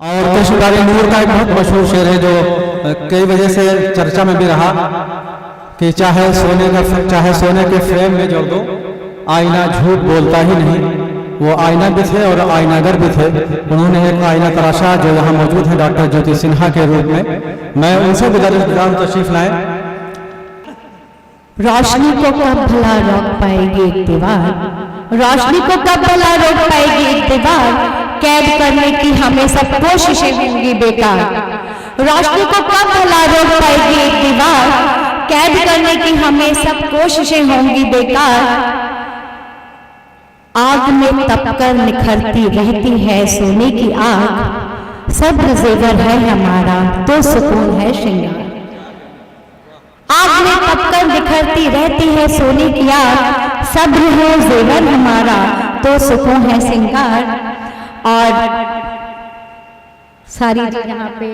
और कशिदारी नूर का एक बहुत मशहूर शेर है जो कई वजह से चर्चा में भी रहा कि चाहे सोने के फ्रेम में जोड़ दो, आईना झूठ बोलता ही नहीं। वो आईना भी थे और आईनागर भी थे। उन्होंने एक आईना तराशा जो यहाँ मौजूद है डॉक्टर ज्योति सिन्हा के रूप में। मैं उनसे गुजारिश तशरीफ लाएं। रोशनी को कब भला रोक पाएगी एक दीवार, रोशनी को कब भला रोक पाएगी एक दीवार, कैद करने की हमें सब कोशिशें होंगी बेकार। रोशनी को कब भला रोक पाएगी एक दीवार, कैद करने की हमें सब कोशिशें होंगी बेकार। आग में तपकर निखरती रहती है सोने की आग, सब्र जेवर है हमारा तो सुकून है श्रृंगार। आग में तपकर निखरती रहती है सोने की आग, सब्र है जेवर हमारा तो सुकून है श्रृंगार। और सारी जो यहाँ पे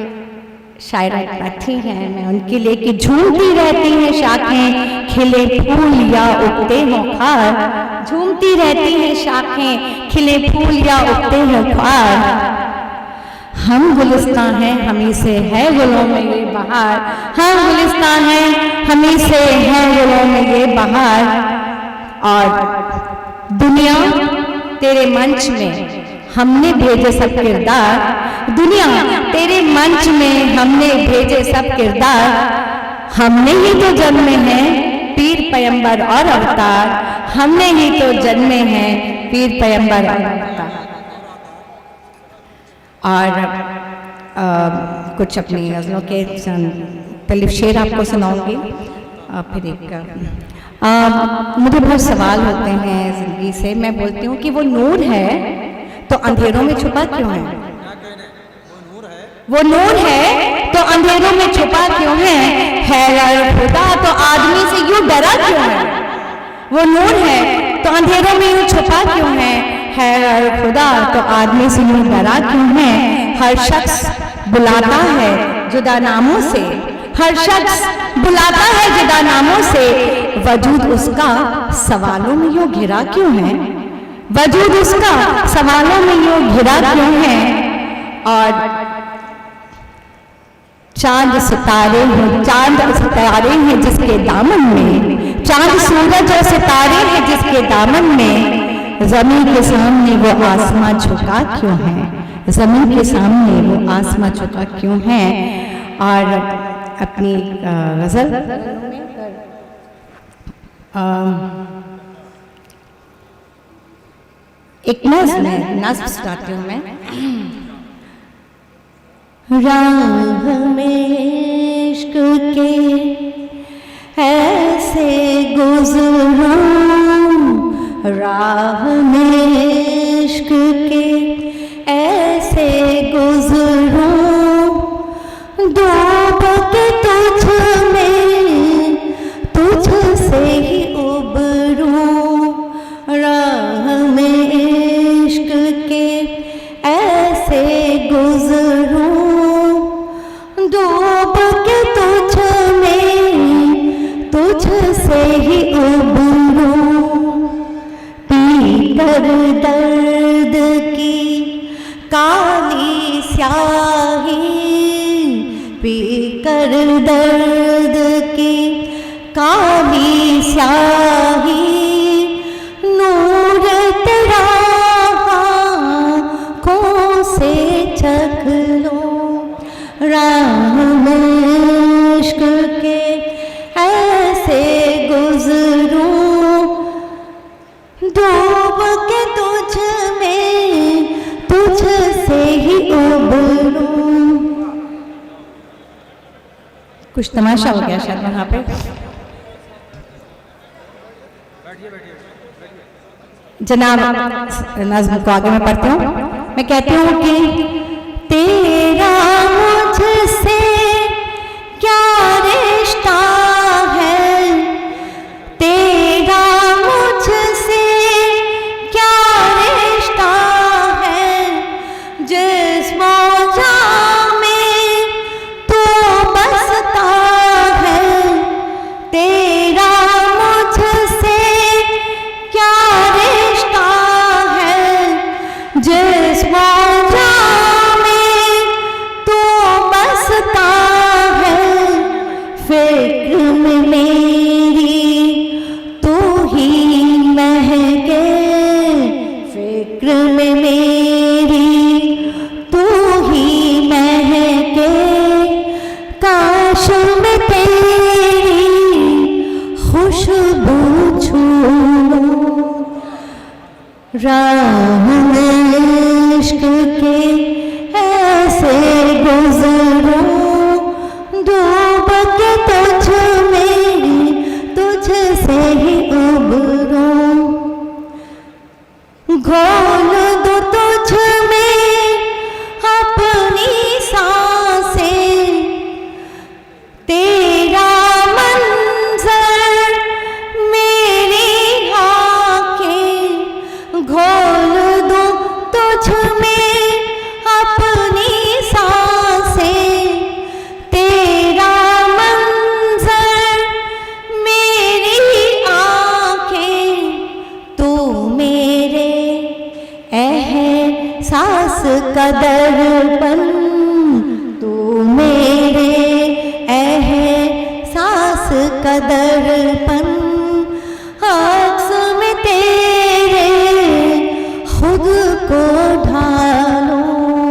शायरा बैठी हैं, मैं उनके लिए कि झूमती रहती हैं शाखें, खिले फूल या उगते हों खार। झूमती रहती हैं शाखें, खिले फूल या उगते हों खार। हम गुलिस्तान हैं हमी से है गुलों में ये बहार, हम गुलिस्तान हैं हमी से है गुलों में ये बहार। और दुनिया तेरे मंच में हमने भेजे सब किरदार, दुनिया तेरे मंच में हमने भेजे सब किरदार। हमने ही तो जन्मे हैं पीर पैगंबर और अवतार, हमने ही तो जन्मे हैं पीर पैगंबर और अवतार। और कुछ अपनी गज़लों के पहले शेर आपको सुनाऊंगी, फिर एक मुझे बहुत सवाल होते हैं जिंदगी से। मैं बोलती हूँ कि वो नूर है तो अंधेरों में छुपा क्यों है, वो नूर है तो अंधेरों में छुपा क्यों है खुदा तो आदमी से यूं डरा क्यों है। वो नूर है तो अंधेरों में यूं छुपा क्यों है खुदा तो आदमी से यूं डरा क्यों है। हर शख्स बुलाता है जुदा नामों से, हर शख्स बुलाता है जुदा नामों से, वजूद उसका सवालों में यूं घिरा क्यों है, वजूद उसका सवालों में यूं घिरा क्यों है। और चांद सितारे हैं जिसके दामन में, चांद सूरज और सितारे हैं जिसके दामन में, जमीन के सामने वो आसमां झुका क्यों है, जमीन के सामने वो आसमां झुका क्यों है। और अपनी गजल एक नज़्म सुनाती हूँ मैं। राह में इश्क के ऐसे गुज़रूं, राह में इश्क के ऐसे गुज़रूं, डूब के तुझ में तुझसे ही उबरूं। राह में इश्क के ऐसे गुज़रूं, डूब के तुझ में तुझसे ही उबरूं। पीकर दर्द की काली स्याही, पीकर दर्द की काली स्याही, नूर तेरा आँखों से चख लो। राह में इश्क के ऐसे गुज़रूं, डूब के तुझ में तुझसे ही उबरूं। कुछ तमाशा हो गया शायद वहाँ पे। जनाब नज़्म को आगे मैं पढ़ती हूँ। मैं कहती हूँ कि तेरा मुझसे क्या रिश्ता है, तेरा मुझसे क्या रिश्ता है, जिस मौजा में तू बसता है। तेरा मुझसे क्या रिश्ता है, जिस मौजा में में मेरी तू ही महके, काश मैं तेरी खुशबू छूऊं, राह में इश्क के ऐसे गुजरूं, डूब के तुझ में तुझसे ही उबरूं, घोल दो तुझ में अपनी सांसें, तेरा मंजर मेरी आँखें, घोल दो तुझ में अपनी सांसें, तेरा मंजर मेरी आँखें, तू मेरे एहसास का दर्पण, तू मेरे एहसास का दर्पण, अक्स में तेरे खुद को ढालूं,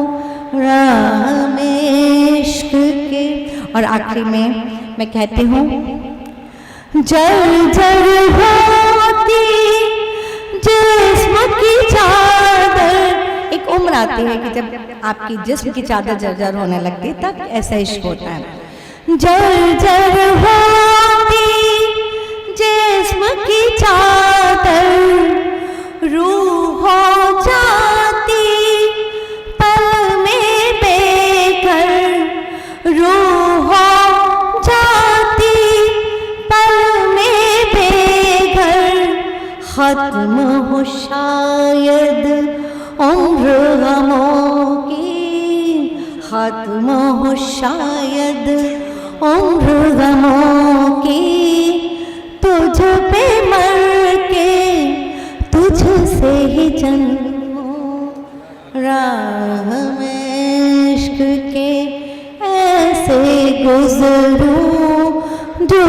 राह में इश्क के। और आखिरी में मैं कहती हूँ, जल जल होती जिस्म की चादर, एक उम्र आती है कि जब आपकी जिस्म की चादर जर्जर होने लगती है, तब ऐसा इश्क होता है। जल जल होती जिस्म की चादर, रूह हो जाती पल में बेघर, रूह हो जाती पल में बेघर, खत्म हो शायद उम्र गमों की, खत्म हो शायद उम्र गमों की, तुझ पे मर के तुझसे ही जन्मों, राह में इश्क के ऐसे गुजरूं, जो